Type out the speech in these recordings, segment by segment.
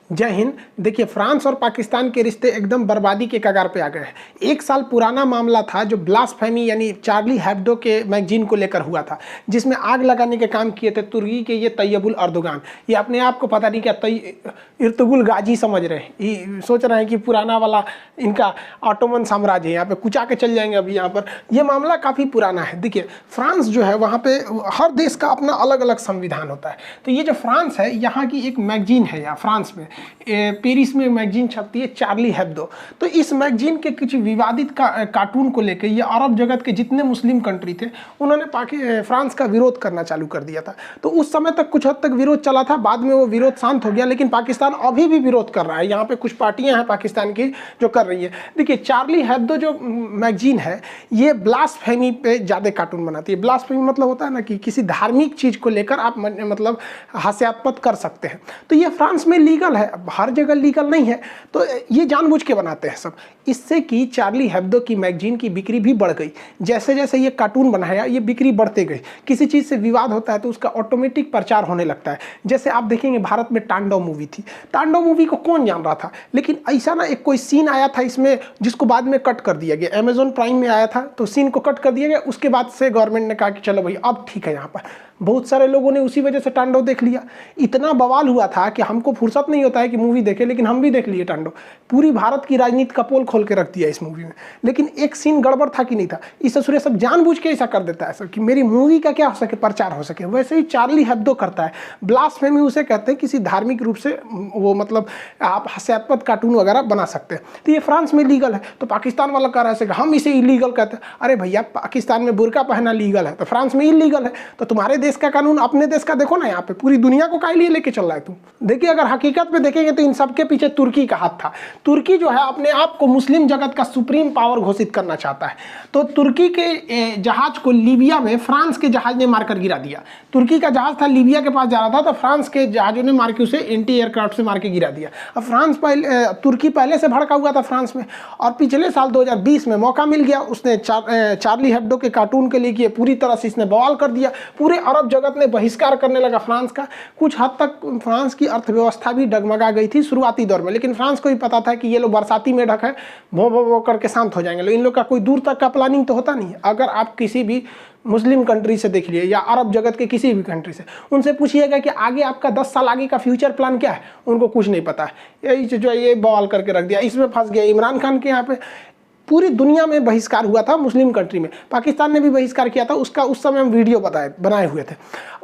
जय हिंद। देखिए, फ्रांस और पाकिस्तान के रिश्ते एकदम बर्बादी के कगार पे आ गए हैं। 1 साल पुराना मामला था जो ब्लास्फेमी यानी चार्ली हेब्डो के मैगजीन को लेकर हुआ था, जिसमें आग लगाने के काम किए थे तुर्की के ये तैयबुल अर्दोगान। ये अपने आप को पता नहीं क्या इर्तुगुल गाजी समझ रहे हैं, ये सोच रहे हैं कि पुराना वाला इनका ऑटोमन साम्राज्य है, यहाँ पे कुचा के चल जाएंगे। अभी यहाँ पर ये मामला काफ़ी पुराना है। देखिए, फ्रांस जो है वहाँ पे हर देश का अपना अलग अलग संविधान होता है। तो ये जो फ्रांस है, यहाँ की एक मैगजीन है, यहाँ फ्रांस में पेरिस में मैगजीन छपती है चार्ली हेब्दो। तो इस मैगजीन के कुछ विवादित कार्टून को लेकर ये अरब जगत के जितने मुस्लिम कंट्री थे उन्होंने फ्रांस का विरोध करना चालू कर दिया था। तो उस समय तक कुछ हद तक विरोध चला था, बाद में वो विरोध शांत हो गया, लेकिन पाकिस्तान अभी भी विरोध कर रहा है। यहाँ पे कुछ पार्टियां हैं पाकिस्तान की जो कर रही है। देखिए, चार्ली हेब्दो जो मैगजीन है ये ब्लास्फेमी पे ज़्यादा कार्टून बनाती है। ब्लास्फेमी मतलब होता है ना कि किसी धार्मिक चीज़ को लेकर आप मतलब हास्यास्पद कर सकते हैं। तो ये फ्रांस में लीगल है, हर जगह लीगल नहीं है, तो ये जानबूझ के बनाते हैं सब। इससे कि चार्ली हेब्दो की मैगजीन की बिक्री भी बढ़ गई। जैसे जैसे ये कार्टून बनाया ये बिक्री बढ़ते गई। किसी चीज़ से विवाद होता है तो उसका ऑटोमेटिक प्रचार होने लगता है। जैसे आप देखेंगे भारत में तांडव मूवी थी, तांडव मूवी को कौन जान रहा था, लेकिन ऐसा ना एक कोई सीन आया था इसमें जिसको बाद में कट कर दिया गया। अमेजॉन प्राइम में आया था तो सीन को कट कर दिया गया। उसके बाद से गवर्नमेंट ने कहा कि चलो भाई अब ठीक है। यहाँ पर बहुत सारे लोगों ने उसी वजह से तांडव देख लिया। इतना बवाल हुआ था कि हमको फुर्सत नहीं होता है कि मूवी देखे, लेकिन हम भी देख लिए तांडव। पूरी भारत की राजनीति का पोल खोल के रख दिया इस मूवी में। लेकिन एक सीन गड़बड़ था कि नहीं था, इस ससुरे सब जानबूझ के ऐसा कर देता है सब कि मेरी मूवी का क्या हो सके, प्रचार हो सके। वैसे ही चार्ली हेब्दो करता है। ब्लास्फेमी उसे कहते हैं किसी धार्मिक रूप से वो मतलब आप हास्यास्पद कार्टून वगैरह बना सकते हैं। तो ये फ्रांस में लीगल है, तो पाकिस्तान वाला कह रहा है हम इसे इलीगल कहते हैं। अरे भैया, पाकिस्तान में बुर्का पहनना लीगल है तो फ्रांस में इलीगल है, तो तुम्हारे देश का कानून अपने देश का देखो ना। यहाँ पे पूरी दुनिया को काहे लिए लेके चल रहा है तुम। देखिए, अगर हकीकत में देखेंगे तो इन सबके पीछे तुर्की का हाथ था। तुर्की जो है अपने आप को मुस्लिम जगत का सुप्रीम पावर घोषित करना चाहता है। तो तुर्की के जहाज को लीबिया में फ्रांस के जहाज ने मारकर गिरा दिया। तुर्की का जहाज था, लीबिया के पास जा रहा था, तो फ्रांस के जहाजों ने मार के उसे एंटी एयरक्राफ्ट से मार के गिरा दिया। अब तुर्की पहले से भड़का हुआ था फ्रांस में, और पिछले साल 2020 में मौका मिल गया। उसने चार्ली हेब्दो के कार्टून के लिए पूरी तरह से इसने बवाल कर दिया। पूरे अरब जगत ने बहिष्कार करने लगा फ्रांस का। कुछ हद तक फ्रांस की अर्थव्यवस्था भी डगमगा गई थी शुरुआती दौर में, लेकिन फ्रांस को भी पता था कि ये लोग बरसाती में ढक है, भो भो भो करके शांत हो जाएंगे। लेकिन इन लोग का कोई दूर तक का प्लानिंग तो होता नहीं है। अगर आप किसी भी मुस्लिम कंट्री से देख लिए या अरब जगत के किसी भी कंट्री से, उनसे पूछिएगा कि आगे आपका 10 साल आगे का फ्यूचर प्लान क्या है, उनको कुछ नहीं पता है। यही जो ये बवाल करके रख दिया, इसमें फंस गया। इमरान खान के यहाँ पे पूरी दुनिया में बहिष्कार हुआ था, मुस्लिम कंट्री में पाकिस्तान ने भी बहिष्कार किया था उसका। उस समय हम वीडियो बनाए हुए थे।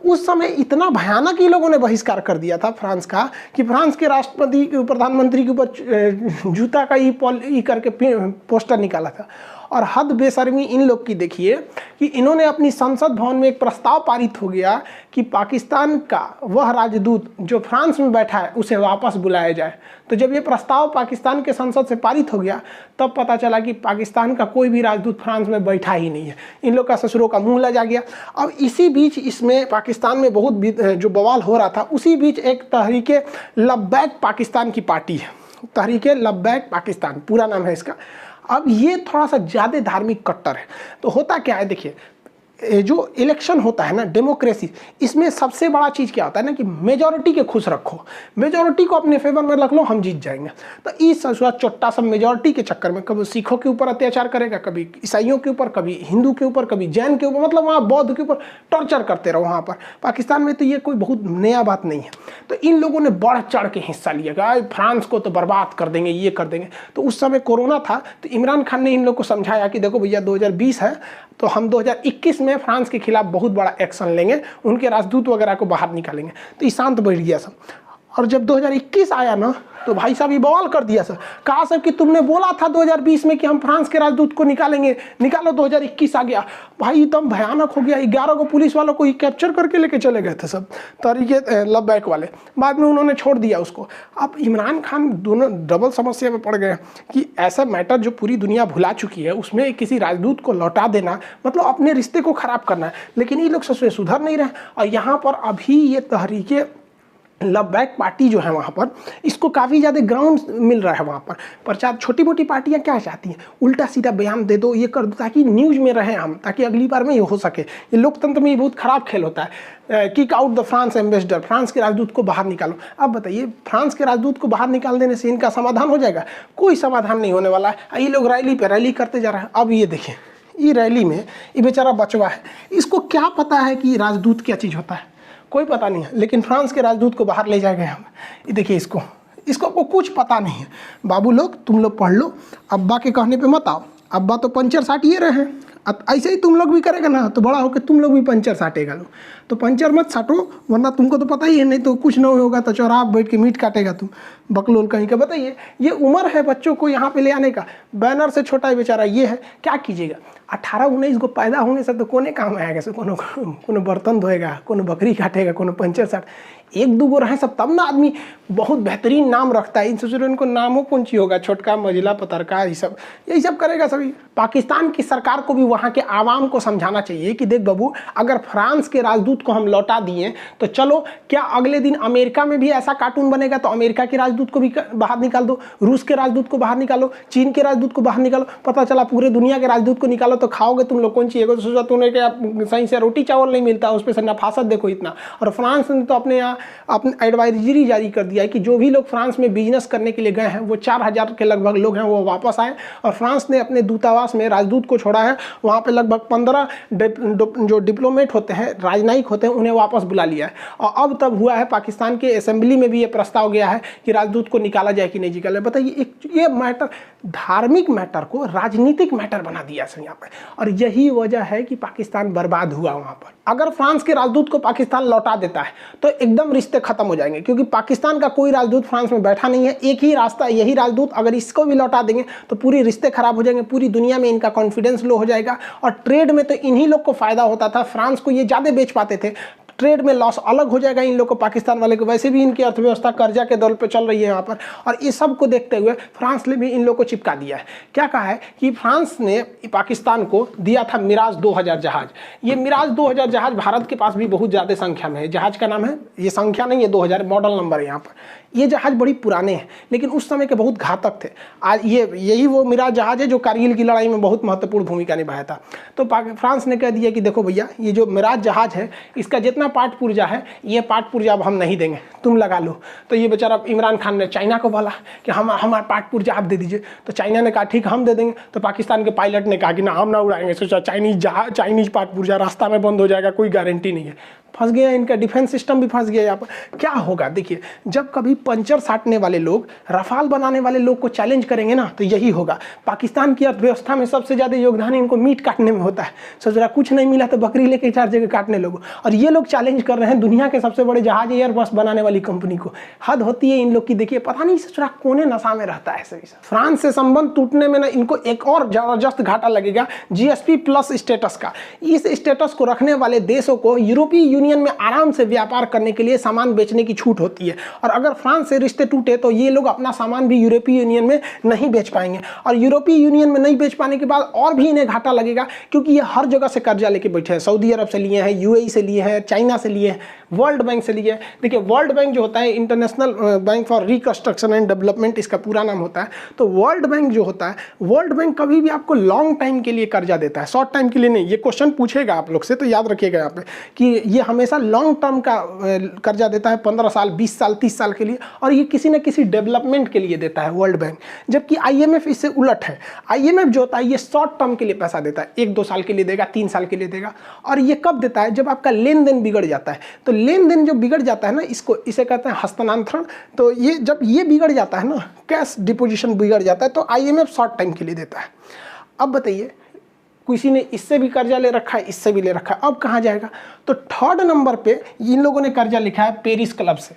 उस समय इतना भयानक ही लोगों ने बहिष्कार कर दिया था फ्रांस का कि फ्रांस के राष्ट्रपति प्रधानमंत्री के ऊपर जूता का ई करके पोस्टर निकाला था। और हद बेशर्मी इन लोग की देखिए कि इन्होंने अपनी संसद भवन में एक प्रस्ताव पारित हो गया कि पाकिस्तान का वह राजदूत जो फ्रांस में बैठा है उसे वापस बुलाया जाए। तो जब ये प्रस्ताव पाकिस्तान के संसद से पारित हो गया तब पता चला कि पाकिस्तान का कोई भी राजदूत फ्रांस में बैठा ही नहीं है। इन लोग का ससुरों का मुंह लजा गया। अब इसी बीच इसमें पाकिस्तान में बहुत जो बवाल हो रहा था, उसी बीच एक तहरीके लब्बैक पाकिस्तान की पार्टी है। तहरीके लब्बैक पाकिस्तान पूरा नाम है इसका। अब ये थोड़ा सा ज़्यादा धार्मिक कट्टर है। तो होता क्या है, देखिए, जो इलेक्शन होता है ना, डेमोक्रेसी, इसमें सबसे बड़ा चीज़ क्या होता है ना कि मेजॉरिटी के खुश रखो, मेजॉरिटी को अपने फेवर में रख लो, हम जीत जाएंगे। तो इस चोट्टा सब मेजॉरिटी के चक्कर में कभी सिखों के ऊपर अत्याचार करेगा, कभी ईसाइयों के ऊपर, कभी हिंदू के ऊपर, कभी जैन के ऊपर, मतलब वहाँ बौद्ध के ऊपर टॉर्चर करते रहो। वहाँ पर पाकिस्तान में तो ये कोई बहुत नया बात नहीं है। तो इन लोगों ने बढ़ चढ़ के हिस्सा लिया कि फ्रांस को तो बर्बाद कर देंगे, ये कर देंगे। तो उस समय कोरोना था, तो इमरान खान ने इन लोग को समझाया कि देखो भैया 2020 है तो हम 2021 में फ्रांस के खिलाफ बहुत बड़ा एक्शन लेंगे, उनके राजदूत वगैरह को बाहर निकालेंगे। तो ये शांत बैठ गया सब। और जब 2021 आया ना तो भाई साहब ये बवाल कर दिया सर। कहा सर कि तुमने बोला था 2020 में कि हम फ्रांस के राजदूत को निकालेंगे, निकालो। 2021 आ गया भाई, एकदम भयानक हो गया। 11 को पुलिस वालों को कैप्चर करके लेके चले गए थे सब तरीके लब्बैक वाले। बाद में उन्होंने छोड़ दिया उसको। अब इमरान खान दोनों डबल समस्या में पड़ गए कि ऐसा मैटर जो पूरी दुनिया भुला चुकी है उसमें किसी राजदूत को लौटा देना मतलब अपने रिश्ते को ख़राब करना है। लेकिन ये लोग सुधर नहीं रहे। और यहाँ पर अभी ये तहरीके लबैक पार्टी जो है वहाँ पर, इसको काफ़ी ज़्यादा ग्राउंड मिल रहा है वहाँ पर। प्रचार छोटी मोटी पार्टियाँ क्या चाहती हैं, उल्टा सीधा बयान दे दो, ये कर दो, ताकि न्यूज़ में रहें हम, ताकि अगली बार में ये हो सके। ये लोकतंत्र में ये बहुत ख़राब खेल होता है। Kick out the France ambassador, France के राजदूत को बाहर निकालो। अब बताइए, फ्रांस के राजदूत को बाहर निकाल देने से इनका समाधान हो जाएगा? कोई समाधान नहीं होने वाला है। ये लोग रैली पे रैली करते जा रहे हैं। अब ये देखिए, ये रैली में ये बेचारा बचवा है, इसको क्या पता है कि राजदूत क्या चीज़ होता है? कोई पता नहीं है। लेकिन फ्रांस के राजदूत को बाहर ले जाए गए हम। ये देखिए, इसको कुछ पता नहीं है। बाबू लोग, तुम लोग पढ़ लो, अब्बा के कहने पे मत आओ। अब्बा तो पंचर साटिए रहे हैं, अब ऐसे ही तुम लोग भी करेगा ना तो बड़ा होकर तुम लोग भी पंचर साटेगा। लो तो पंचर मत साटो, वरना तुमको तो पता ही है, नहीं तो कुछ नहीं होगा तो चौराहा बैठ के मीट काटेगा तुम, बकलोल कहीं का। बताइए, ये उम्र है बच्चों को यहाँ पे ले आने का। बैनर से छोटा ही बेचारा ये है, क्या कीजिएगा। 18-19 को पैदा होने से तो कोने काम आएगा, से कोनो बर्तन धोएगा, कोनो बकरी काटेगा, कोनो पंचर साट। एक दो गो रहे सब तब ना आदमी बहुत बेहतरीन नाम रखता है। इन सोचो इनको नामों कौन ची होगा, छोटका मझिला पतरका, यही सब करेगा सभी। पाकिस्तान की सरकार को भी वहाँ के आवाम को समझाना चाहिए कि देख बाबू, अगर फ्रांस के राजदूत को हम लौटा दिए तो चलो, क्या अगले दिन अमेरिका में भी ऐसा कार्टून बनेगा तो अमेरिका के राजदूत को भी बाहर निकाल दो, रूस के राजदूत को बाहर निकालो, चीन के राजदूत को बाहर निकालो। पता चला पूरे दुनिया के राजदूत को निकालो तो खाओगे तुम लोग कौन चाहिए? तो सोचा तुमने क्या सही से रोटी चावल नहीं मिलता, उस पर से नफासत देखो इतना। और फ्रांस ने तो अपने यहाँ अपने एडवाइजरी जारी कर दिया है कि जो भी लोग फ्रांस में बिजनेस करने के लिए गए हैं, वो 4000 के लगभग लोग हैं, वो वापस आए। और फ्रांस ने अपने दूतावास में राजदूत को छोड़ा है, वहाँ पे लगभग 15 जो डिप्लोमेट होते हैं, राजनयिक होते हैं, उन्हें वापस बुला लिया है। और अब तब हुआ है पाकिस्तान के असेंबली में भी ये प्रस्ताव गया है कि राजदूत को निकाला जाए कि नहीं निकाला। बताइए, ये मैटर, धार्मिक मैटर को राजनीतिक मैटर बना दिया है यहाँ पर। और यही वजह है कि पाकिस्तान बर्बाद हुआ वहाँ पर। अगर फ्रांस के राजदूत को पाकिस्तान लौटा देता है तो एकदम रिश्ते खत्म हो जाएंगे, क्योंकि पाकिस्तान का कोई राजदूत फ्रांस में बैठा नहीं है। एक ही रास्ता, यही राजदूत, अगर इसको भी लौटा देंगे तो पूरी रिश्ते खराब हो जाएंगे, पूरी दुनिया में इनका कॉन्फिडेंस लो हो जाएगा। और ट्रेड में तो इन्हीं लोग को फायदा होता था, फ्रांस को ये ज़्यादा बेच पाते थे। ट्रेड में लॉस अलग हो जाएगा इन लोग को, पाकिस्तान वाले को। वैसे भी इनकी अर्थव्यवस्था कर्जा के दौर पे चल रही है यहाँ पर। और इस सब को देखते हुए फ्रांस ने भी इन लोग को चिपका दिया है। क्या कहा है कि फ्रांस ने पाकिस्तान को दिया था मिराज 2000 जहाज। ये मिराज 2000 जहाज भारत के पास भी बहुत ज़्यादा संख्या में है। जहाज का नाम है, ये संख्या नहीं है, 2000 मॉडल नंबर है यहाँ पर। ये जहाज बड़ी पुराने हैं, लेकिन उस समय के बहुत घातक थे। आज यही वो मिराज जहाज है जो कारगिल की लड़ाई में बहुत महत्वपूर्ण भूमिका निभाया था। तो फ्रांस ने कह दिया कि देखो भैया, ये जो मिराज जहाज है, इसका जितना पार्ट पुर्जा है, ये पार्ट पुर्जा अब हम नहीं देंगे, तुम लगा लो। तो ये बेचारा इमरान खान ने चाइना को बोला कि हमारा पार्ट पुर्जा आप दे दीजिए। तो चाइना ने कहा ठीक, हम दे देंगे। तो पाकिस्तान के पायलट ने कहा कि ना, हम ना उड़ाएंगे। सोचा चाइनीज पार्ट पुर्जा रास्ता में बंद हो जाएगा, कोई गारंटी नहीं है। फंस गया, इनका डिफेंस सिस्टम भी फंस गया यहाँ पर। क्या होगा देखिए, जब कभी पंचर साटने वाले लोग रफाल बनाने वाले लोग को चैलेंज करेंगे ना, तो यही होगा। पाकिस्तान की अर्थव्यवस्था में सबसे ज़्यादा योगदान इनको मीट काटने में होता है। सोच रहा कुछ नहीं मिला तो बकरी लेके 4 जगह काटने लोगों। और ये लोग चैलेंज कर रहे हैं दुनिया के सबसे बड़े जहाज एयरबस बनाने वाली कंपनी को। हद होती है इन लोग की। देखिए, पता नहीं सोच रहा कोने नशा में रहता है सभी। फ्रांस से संबंध टूटने में ना इनको एक और जबरदस्त घाटा लगेगा, GSP+ स्टेटस का। इस स्टेटस को रखने वाले देशों को यूरोपीय यूनियन में आराम से व्यापार करने के लिए सामान बेचने की छूट होती है। और अगर फ्रांस से रिश्ते टूटे तो ये लोग अपना सामान भी यूरोपीय यूनियन में नहीं बेच पाएंगे। और यूरोपीय यूनियन में नहीं बेच पाने के बाद और भी इन्हें घाटा लगेगा, क्योंकि ये हर जगह से कर्जा लेके बैठे हैं। सऊदी अरब से लिए हैं, UAE से लिए हैं, चाइना से लिए हैं, वर्ल्ड बैंक से लिए हैं। देखिए, वर्ल्ड बैंक जो होता है, international bank for reconstruction and development इसका पूरा नाम होता है। तो वर्ल्ड बैंक जो होता है, वर्ल्ड बैंक कभी भी आपको लॉन्ग टाइम के लिए कर्जा देता है, शॉर्ट टाइम के लिए नहीं। ये क्वेश्चन पूछेगा आप लोग से, तो याद रखिएगा यहाँ पे कि ये हमेशा लॉन्ग टर्म का कर्जा देता है, 15 साल, 20 साल, 30 साल के लिए। और ये किसी न किसी डेवलपमेंट के लिए देता है वर्ल्ड बैंक। जबकि IMF इससे उलट है। IMF जो होता है, ये शॉर्ट टर्म के लिए पैसा देता है, 1-2 साल के लिए देगा, 3 साल के लिए देगा। और ये कब देता है? जब आपका लेन देन बिगड़ जाता है। तो लेन देन जो बिगड़ जाता है ना, इसे कहते हैं हस्तांतरण। तो ये जब ये बिगड़ जाता है ना, कैश डिपोजिशन बिगड़ जाता है, तो IMF शॉर्ट टाइम के लिए देता है। अब बताइए, किसी ने इससे भी कर्जा ले रखा है, इससे भी ले रखा है, अब कहाँ जाएगा? तो 3rd नंबर पे इन लोगों ने कर्जा लिखा है पेरिस क्लब से।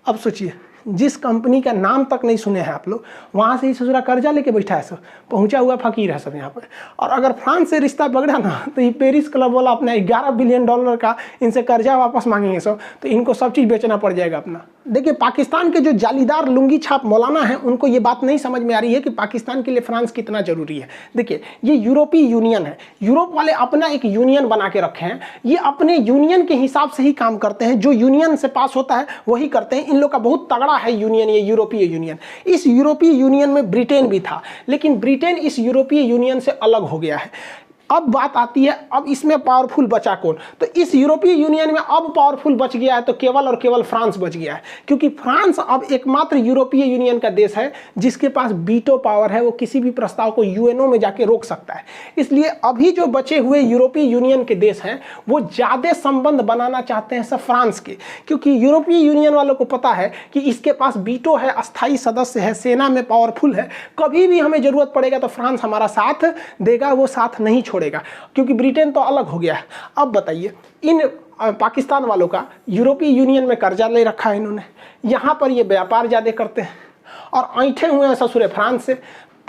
अब सोचिए, जिस कंपनी का नाम तक नहीं सुने हैं आप लोग, वहाँ से ही ससुरा कर्जा लेके बैठा है सब, पहुँचा हुआ फकीर है सब यहाँ पर। और अगर फ्रांस से रिश्ता बिगड़ा ना, तो ये पेरिस क्लब वाला अपना $11 बिलियन का इनसे कर्जा वापस मांगेंगे सब, तो इनको सब चीज़ बेचना पड़ जाएगा अपना। देखिए, पाकिस्तान के जो जालीदार लुंगी छाप मौलाना हैं उनको ये बात नहीं समझ में आ रही है कि पाकिस्तान के लिए फ्रांस कितना ज़रूरी है। देखिए, ये यूरोपीय यूनियन है, यूरोप वाले अपना एक यूनियन बना के रखे हैं, ये अपने यूनियन के हिसाब से ही काम करते हैं, जो यूनियन से पास होता है वही करते हैं। इन लोग का बहुत तगड़ा है यूनियन, ये यूरोपीय यूनियन। इस यूरोपीय यूनियन में ब्रिटेन भी था, लेकिन ब्रिटेन इस यूरोपीय यूनियन से अलग हो गया है। अब बात आती है, अब इसमें पावरफुल बचा कौन? तो इस यूरोपीय यूनियन में अब पावरफुल बच गया है तो केवल और केवल फ्रांस बच गया है, क्योंकि फ्रांस अब एकमात्र यूरोपीय यूनियन का देश है जिसके पास वीटो पावर है, वो किसी भी प्रस्ताव को यूएनओ में जाके रोक सकता है। इसलिए अभी जो बचे हुए यूरोपीय यूनियन के देश हैं वो ज़्यादा संबंध बनाना चाहते हैं सब फ्रांस के, क्योंकि यूरोपीय यूनियन वालों को पता है कि इसके पास वीटो है, अस्थायी सदस्य है, सेना में पावरफुल है, कभी भी हमें जरूरत पड़ेगा तो फ्रांस हमारा साथ देगा, वो साथ नहीं छोड़ेगा, क्योंकि ब्रिटेन तो अलग हो गया है। अब बताइए, इन पाकिस्तान वालों का यूरोपीय यूनियन में कर्जा ले रखा है इन्होंने, यहाँ पर ये व्यापार ज़्यादा करते हैं और ऐंठे हुए हैं ससुरे फ्रांस से।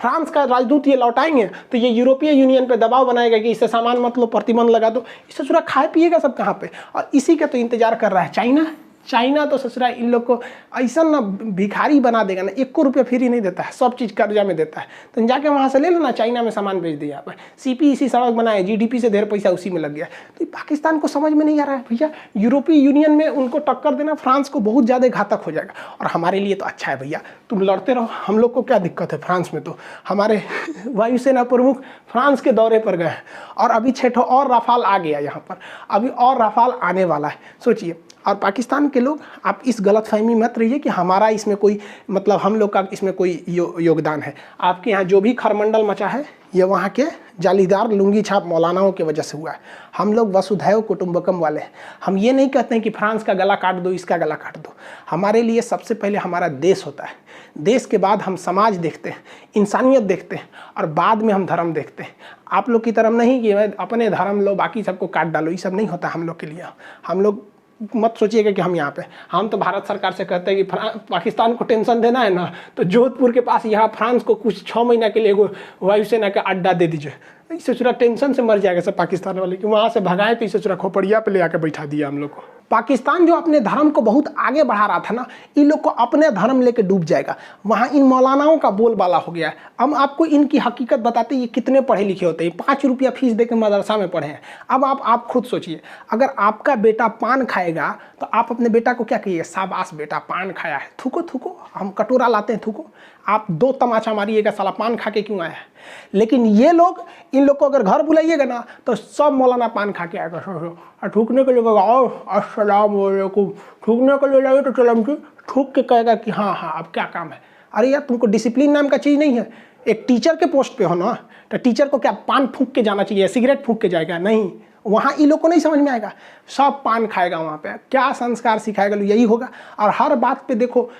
फ्रांस का राजदूत ये लौटाएंगे तो ये यूरोपीय यूनियन पे दबाव बनाएगा कि इससे सामान मत लो, प्रतिबंध लगा दो। इससे ससुरा खाए पिएगा सब कहाँ पे? और इसी का तो इंतजार कर रहा है चाइना। चाइना तो ससुरा इन लोग को ऐसा ना भिखारी बना देगा ना, 1 रुपया फ्री नहीं देता है, सब चीज़ कर्जा में देता है। तो जाके वहाँ से ले लो ना, चाइना में सामान बेच दिया आप। सीपी इसी सड़क बनाए, जीडीपी से ढेर पैसा उसी में लग गया। तो पाकिस्तान को समझ में नहीं आ रहा है भैया, यूरोपीय यूनियन में उनको टक्कर देना फ्रांस को बहुत ज़्यादा घातक हो जाएगा। और हमारे लिए तो अच्छा है भैया, तुम लड़ते रहो, हम लोग को क्या दिक्कत है। फ्रांस में तो हमारे वायुसेना प्रमुख फ्रांस के दौरे पर गए हैं और अभी 6 और राफाल आ गया यहाँ पर, अभी और राफाल आने वाला है, सोचिए। और पाकिस्तान के लोग, आप इस गलतफहमी मत रहिए कि हमारा इसमें कोई मतलब हम लोग का इसमें कोई योगदान है। आपके यहाँ जो भी खरमंडल मचा है ये वहाँ के जालीदार लुंगी छाप मौलानाओं की वजह से हुआ है। हम लोग वसुधैव कुटुंबकम वाले हैं। हम ये नहीं कहते हैं कि फ्रांस का गला काट दो, इसका गला काट दो। हमारे लिए सबसे पहले हमारा देश होता है, देश के बाद हम समाज देखते हैं, इंसानियत देखते हैं और बाद में हम धर्म देखते हैं। आप लोग की तरह नहीं कि अपने धर्म लो बाकी सबको काट डालो, ये सब नहीं होता हम लोग के लिए। हम लोग मत सोचिएगा कि हम यहाँ पे, हम तो भारत सरकार से कहते हैं कि पाकिस्तान को टेंशन देना है ना तो जोधपुर के पास यहाँ फ्रांस को कुछ 6 महीना के लिए एगो वायुसेना का अड्डा दे दीजिए। इससे चुरा टेंशन से मर जाएगा सब पाकिस्तान वाले कि वहाँ से भगाए, तो इससे चुरा खोपड़िया पे ले आके बैठा दिया हम लोग को। पाकिस्तान जो अपने धर्म को बहुत आगे बढ़ा रहा था ना, इन लोग को अपने धर्म लेके डूब जाएगा। वहाँ इन मौलानाओं का बोलबाला हो गया है। हम आपको इनकी हकीकत बताते ये कितने पढ़े लिखे होते हैं। 5 रुपया फीस दे के मदरसा में पढ़े हैं। अब आप खुद सोचिए, अगर आपका बेटा पान खाएगा तो आप अपने बेटा को क्या कहिए? शाबाश बेटा पान खाया है, थूको थूको। हम कटोरा लाते हैं, थूको। आप 2 तमाचा मारिएगा, साला पान खा के क्यों आया है। लेकिन ये लोग, इन लोग को अगर घर बुलाइएगा ना तो सब मौलाना पान खा के आएगा। थूकने के लिए आओ अस्सलाम वालेकुम, थूकने के लिए जाइए तो चलम की थूक के कहेगा कि हाँ हाँ अब क्या काम है। अरे यार, तुमको डिसिप्लिन नाम का चीज़ नहीं है। एक टीचर के पोस्ट पे हो ना, तो टीचर को क्या पान फूंक के जाना चाहिए, सिगरेट फूंक के जाएगा? नहीं, वहाँ इन लोग को नहीं समझ में आएगा। सब पान खाएगा वहाँ पे, क्या संस्कार सिखाएगा, यही होगा। और हर बात पे देखो,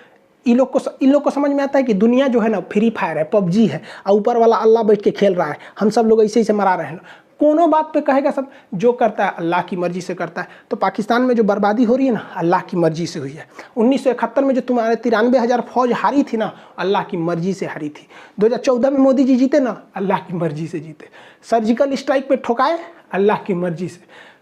इन लोग को समझ में आता है कि दुनिया जो है ना फ्री फायर है, पबजी है, और ऊपर वाला अल्लाह बैठ के खेल रहा है, हम सब लोग ऐसे ही से मरा रहे हैं। कोनो बात पे कहेगा सब जो करता है अल्लाह की मर्जी से करता है। तो पाकिस्तान में जो बर्बादी हो रही है ना, अल्लाह की मर्जी से हुई है। 1971 में जो तुम्हारे 93,000 फौज हारी थी ना, अल्लाह की मर्जी से हारी थी। 2014 में मोदी जी जीते ना, अल्लाह की मर्जी से जीते। सर्जिकल स्ट्राइक पे ठोकाए, अल्लाह की मर्जी से।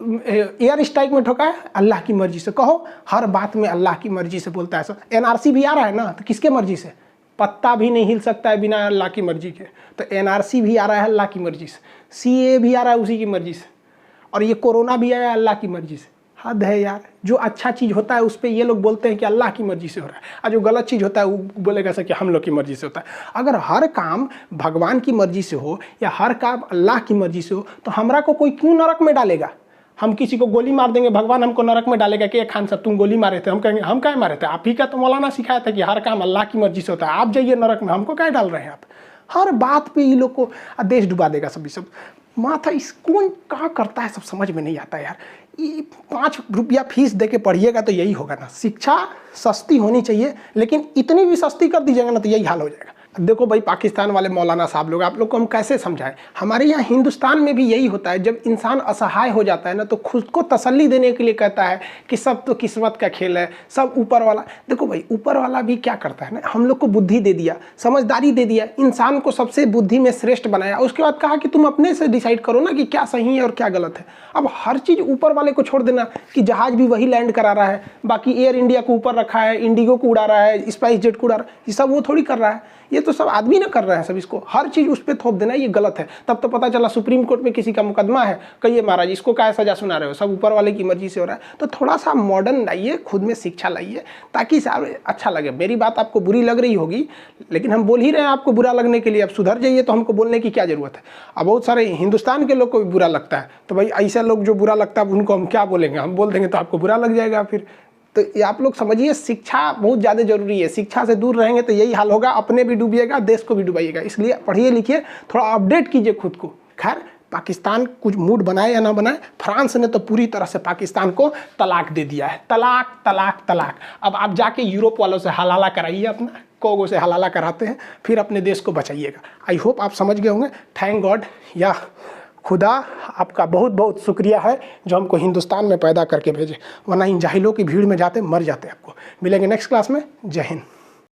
एयर स्ट्राइक में ठोकाए, अल्लाह की मर्जी से। कहो, हर बात में अल्लाह की मर्जी से बोलता है सब। एनआरसी भी आ रहा है ना, तो किसके मर्जी से? पत्ता भी नहीं हिल सकता है बिना अल्लाह की मर्जी के। तो एनआरसी भी आ रहा है अल्लाह की मर्जी से, सीए भी आ रहा है उसी की मर्जी से, और ये कोरोना भी आया अल्लाह की मर्जी से। हद है यार, जो अच्छा चीज़ होता है उस पर ये लोग बोलते हैं कि अल्लाह की मर्जी से हो रहा है, और जो गलत चीज़ होता है वो बोलेगा सर कि हम लोग की मर्जी से होता है। अगर हर काम भगवान की मर्जी से हो या हर काम अल्लाह की मर्जी से हो तो हमरा को कोई क्यों नरक में डालेगा? हम किसी को गोली मार देंगे, भगवान हमको नरक में डालेगा कि खान साहब तुम गोली मारे थे। हम कहेंगे हम क्या मारे थे? आप ही का तो मौलाना सिखाया था कि हर काम अल्लाह की मर्जी से होता है, आप जाइए नरक में, हमको क्या डाल रहे हैं आप? हर बात पे ये लोग को देश डुबा देगा सब। सब माथा इस कौन कहाँ करता है, सब समझ में नहीं आता यार। ये 5 रुपया फीस दे के पढ़िएगा तो यही होगा ना। शिक्षा सस्ती होनी चाहिए, लेकिन इतनी भी सस्ती कर दीजिएगा ना तो यही हाल हो जाएगा। देखो भाई, पाकिस्तान वाले मौलाना साहब लोग, आप लोग को हम कैसे समझाएं? हमारे यहाँ हिंदुस्तान में भी यही होता है, जब इंसान असहाय हो जाता है ना तो खुद को तसल्ली देने के लिए कहता है कि सब तो किस्मत का खेल है, सब ऊपर वाला। देखो भाई, ऊपर वाला भी क्या करता है ना, हम लोग को बुद्धि दे दिया, समझदारी दे दिया, इंसान को सबसे बुद्धि में श्रेष्ठ बनाया, उसके बाद कहा कि तुम अपने से डिसाइड करो ना कि क्या सही है और क्या गलत है। अब हर चीज़ ऊपर वाले को छोड़ देना कि जहाज भी वही लैंड करा रहा है, बाकी एयर इंडिया को ऊपर रखा है, इंडिगो को उड़ा रहा है, स्पाइस जेट को उड़ा रहा है, ये सब वो थोड़ी कर रहा है, ये तो सब आदमी ना कर रहे हैं सब। इसको हर चीज़ उस पर थोप देना, ये गलत है। तब तो पता चला सुप्रीम कोर्ट में किसी का मुकदमा है, कहिए महाराज इसको क्या सजा सुना रहे हो, सब ऊपर वाले की मर्जी से हो रहा है। तो थोड़ा सा मॉडर्न लाइए, खुद में शिक्षा लाइए, ताकि अच्छा लगे। मेरी बात आपको बुरी लग रही होगी, लेकिन हम बोल ही रहे हैं आपको बुरा लगने के लिए। अब सुधर जाइए तो हमको बोलने की क्या जरूरत है। अब बहुत सारे हिंदुस्तान के लोग को भी बुरा लगता है, तो भाई ऐसे लोग जो बुरा लगता है उनको हम क्या बोलेंगे, हम बोल देंगे तो आपको बुरा लग जाएगा फिर। तो ये आप लोग समझिए, शिक्षा बहुत ज़्यादा जरूरी है। शिक्षा से दूर रहेंगे तो यही हाल होगा, अपने भी डूबिएगा, देश को भी डुबाइएगा। इसलिए पढ़िए लिखिए, थोड़ा अपडेट कीजिए खुद को। खैर, पाकिस्तान कुछ मूड बनाए या ना बनाए, फ्रांस ने तो पूरी तरह से पाकिस्तान को तलाक दे दिया है। तलाक तलाक तलाक। अब आप जाके यूरोप वालों से हलाला कराइए, अपना कोगो से हलाला कराते हैं, फिर अपने देश को बचाइएगा। आई होप आप समझ गए होंगे। थैंक गॉड या खुदा, आपका बहुत बहुत शुक्रिया है जो हमको हिंदुस्तान में पैदा करके भेजे, वरना इन जाहिलों की भीड़ में जाते मर जाते। आपको मिलेंगे नेक्स्ट क्लास में। जय हिंद।